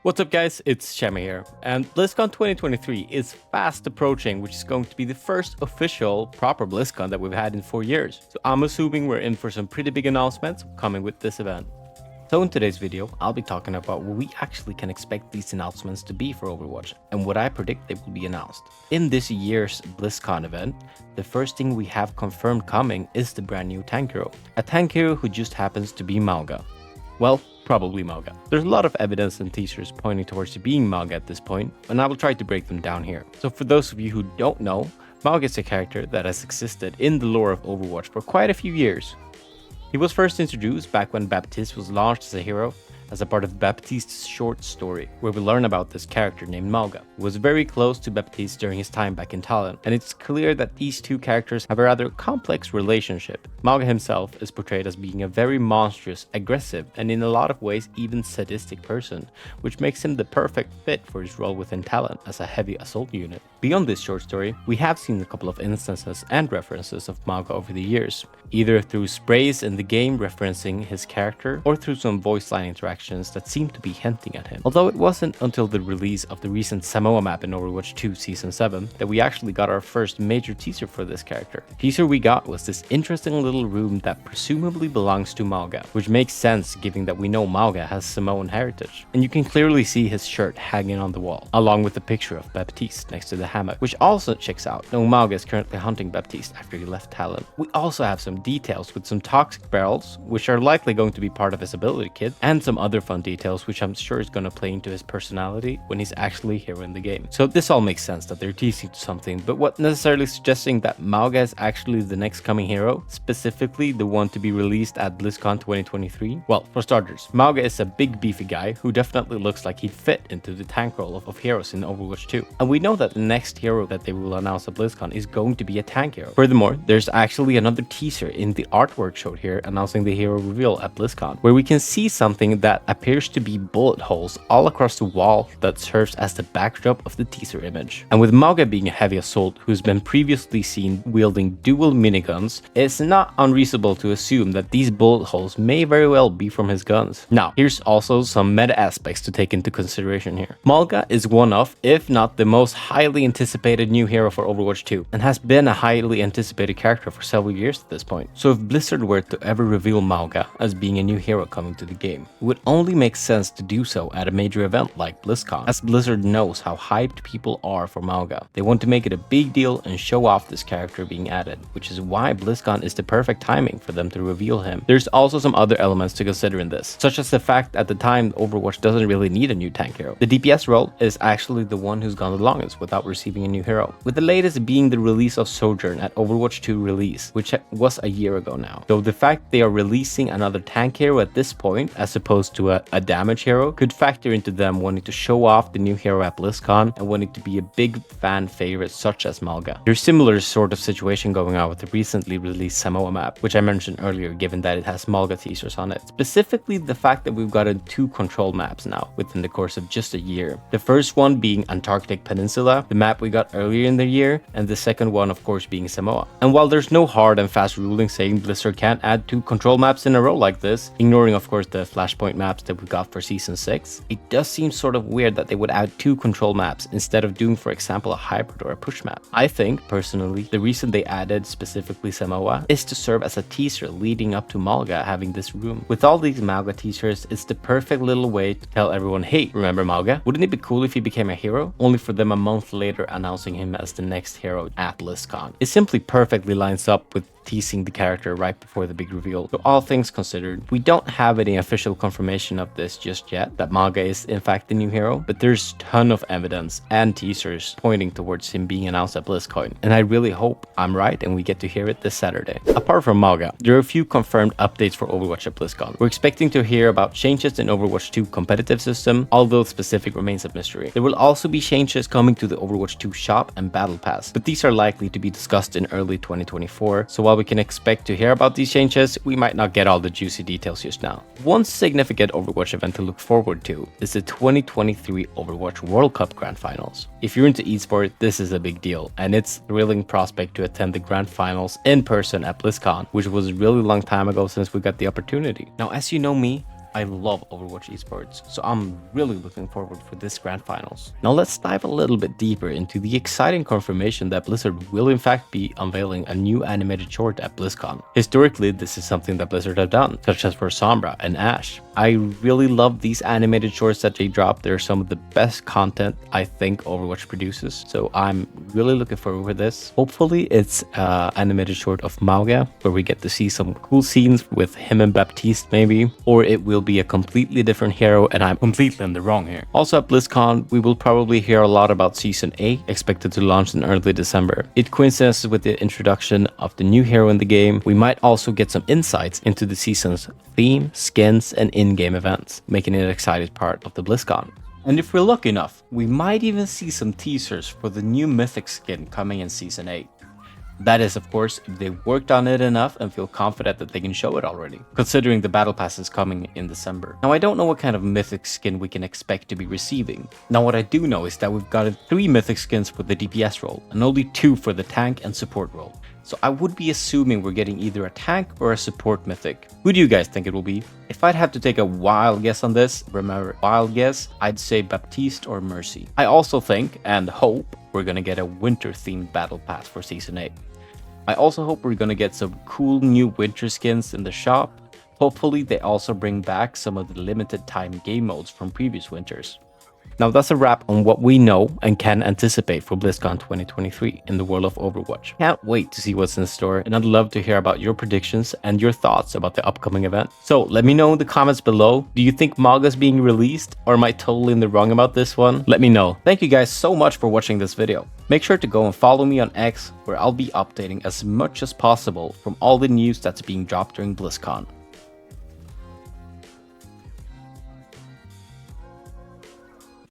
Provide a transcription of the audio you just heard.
What's up guys, it's Shammy here, and Blizzcon 2023 is fast approaching, which is going to be the first official proper Blizzcon that we've had in 4 years. So I'm assuming we're in for some pretty big announcements coming with this event. So in today's video, I'll be talking about what we actually can expect these announcements to be for Overwatch, and what I predict they will be announced. In this year's BlizzCon event, the first thing we have confirmed coming is the brand new tank hero. A tank hero who just happens to be Mauga. Well, probably Mauga. There's a lot of evidence and teasers pointing towards being Mauga at this point, and I will try to break them down here. So for those of you who don't know, Mauga is a character that has existed in the lore of Overwatch for quite a few years. He was first introduced back when Baptiste was launched as a hero, as a part of Baptiste's short story, where we learn about this character named Mauga, who was very close to Baptiste during his time back in Talon, and it's clear that these two characters have a rather complex relationship. Mauga himself is portrayed as being a very monstrous, aggressive, and in a lot of ways even sadistic person, which makes him the perfect fit for his role within Talon as a heavy assault unit. Beyond this short story, we have seen a couple of instances and references of Mauga over the years, either through sprays in the game referencing his character, or through some voice line interactions that seem to be hinting at him. Although it wasn't until the release of the recent Samoa map in Overwatch 2 Season 7 that we actually got our first major teaser for this character. The teaser we got was this interesting little room that presumably belongs to Mauga, which makes sense given that we know Mauga has Samoan heritage. And you can clearly see his shirt hanging on the wall, along with a picture of Baptiste next to the hammock, which also checks out, knowing Mauga is currently hunting Baptiste after he left Talon. We also have some details with some toxic barrels, which are likely going to be part of his ability kit, and some other fun details which I'm sure is going to play into his personality when he's actually here in the game. So this all makes sense that they're teasing to something, but what necessarily suggesting that Mauga is actually the next coming hero, specifically the one to be released at BlizzCon 2023? Well, for starters, Mauga is a big beefy guy who definitely looks like he'd fit into the tank role of heroes in Overwatch 2. And we know that the next hero that they will announce at BlizzCon is going to be a tank hero. Furthermore, there's actually another teaser in the artwork showed here announcing the hero reveal at BlizzCon, where we can see something that appears to be bullet holes all across the wall that serves as the backdrop of the teaser image. And with Mauga being a heavy assault who's been previously seen wielding dual miniguns, it's not unreasonable to assume that these bullet holes may very well be from his guns. Now, here's also some meta aspects to take into consideration here. Mauga is one of, if not the most highly anticipated new hero for Overwatch 2, and has been a highly anticipated character for several years at this point. So if Blizzard were to ever reveal Mauga as being a new hero coming to the game, it would only make sense to do so at a major event like BlizzCon, as Blizzard knows how hyped people are for Mauga. They want to make it a big deal and show off this character being added, which is why BlizzCon is the perfect timing for them to reveal him. There's also some other elements to consider in this, such as the fact at the time Overwatch doesn't really need a new tank hero. The DPS role is actually the one who's gone the longest without receiving a new hero, with the latest being the release of Sojourn at Overwatch 2 release, which was a year ago now. So the fact they are releasing another tank hero at this point, as opposed to a damage hero, could factor into them wanting to show off the new hero at BlizzCon and wanting to be a big fan favorite such as Mauga. There's similar sort of situation going on with the recently released Samoa map, which I mentioned earlier given that it has Mauga teasers on it. Specifically the fact that we've gotten 2 control maps now within the course of just a year. The first one being Antarctic Peninsula, the map we got earlier in the year, and the second one of course being Samoa. And while there's no hard and fast ruling saying Blizzard can't add 2 control maps in a row like this, ignoring of course the Flashpoint maps that we got for Season 6, it does seem sort of weird that they would add 2 control maps instead of doing, for example, a hybrid or a push map. I think, personally, the reason they added specifically Samoa is to serve as a teaser leading up to Mauga having this room. With all these Mauga teasers, it's the perfect little way to tell everyone, hey, remember Mauga? Wouldn't it be cool if he became a hero? Only for them a month later announcing him as the next hero at BlizzCon. It simply perfectly lines up with teasing the character right before the big reveal. So all things considered, we don't have any official confirmation of this just yet, that Mauga is in fact the new hero, but there's a ton of evidence and teasers pointing towards him being announced at BlizzCon, and I really hope I'm right and we get to hear it this Saturday. Apart from Mauga, there are a few confirmed updates for Overwatch at BlizzCon. We're expecting to hear about changes in Overwatch 2 competitive system, although specific remains a mystery. There will also be changes coming to the Overwatch 2 shop and battle pass, but these are likely to be discussed in early 2024, so while we can expect to hear about these changes, we might not get all the juicy details just now. One significant Overwatch event to look forward to is the 2023 Overwatch World Cup Grand Finals. If you're into esports, this is a big deal, and it's a thrilling prospect to attend the Grand Finals in person at BlizzCon, which was a really long time ago since we got the opportunity. Now, as you know me, I love Overwatch esports, so I'm really looking forward for this grand finals. Now let's dive a little bit deeper into the exciting confirmation that Blizzard will in fact be unveiling a new animated short at BlizzCon. Historically, this is something that Blizzard have done, such as for Sombra and Ashe. I really love these animated shorts that they drop. They're some of the best content I think Overwatch produces, so I'm really looking forward to this. Hopefully it's animated short of Mauga, where we get to see some cool scenes with him and Baptiste maybe, or it will be a completely different hero and I'm completely in the wrong here. Also at BlizzCon, we will probably hear a lot about Season 8, expected to launch in early December. It coincides with the introduction of the new hero in the game. We might also get some insights into the season's theme, skins, and in-game events, making it an exciting part of the BlizzCon. And if we're lucky enough, we might even see some teasers for the new Mythic skin coming in Season 8. That is, of course, if they worked on it enough and feel confident that they can show it already, considering the Battle Pass is coming in December. Now, I don't know what kind of Mythic skin we can expect to be receiving. Now, what I do know is that we've gotten 3 Mythic skins for the DPS role, and only 2 for the tank and support role. So I would be assuming we're getting either a tank or a support Mythic. Who do you guys think it will be? If I'd have to take a wild guess on this, remember, wild guess, I'd say Baptiste or Mercy. I also think, and hope, we're gonna get a winter-themed Battle Pass for Season 8. I also hope we're gonna get some cool new winter skins in the shop. Hopefully they also bring back some of the limited time game modes from previous winters. Now that's a wrap on what we know and can anticipate for BlizzCon 2023 in the world of Overwatch. Can't wait to see what's in store, and I'd love to hear about your predictions and your thoughts about the upcoming event. So let me know in the comments below. Do you think Mauga's being released, or am I totally in the wrong about this one? Let me know. Thank you guys so much for watching this video. Make sure to go and follow me on X, where I'll be updating as much as possible from all the news that's being dropped during BlizzCon.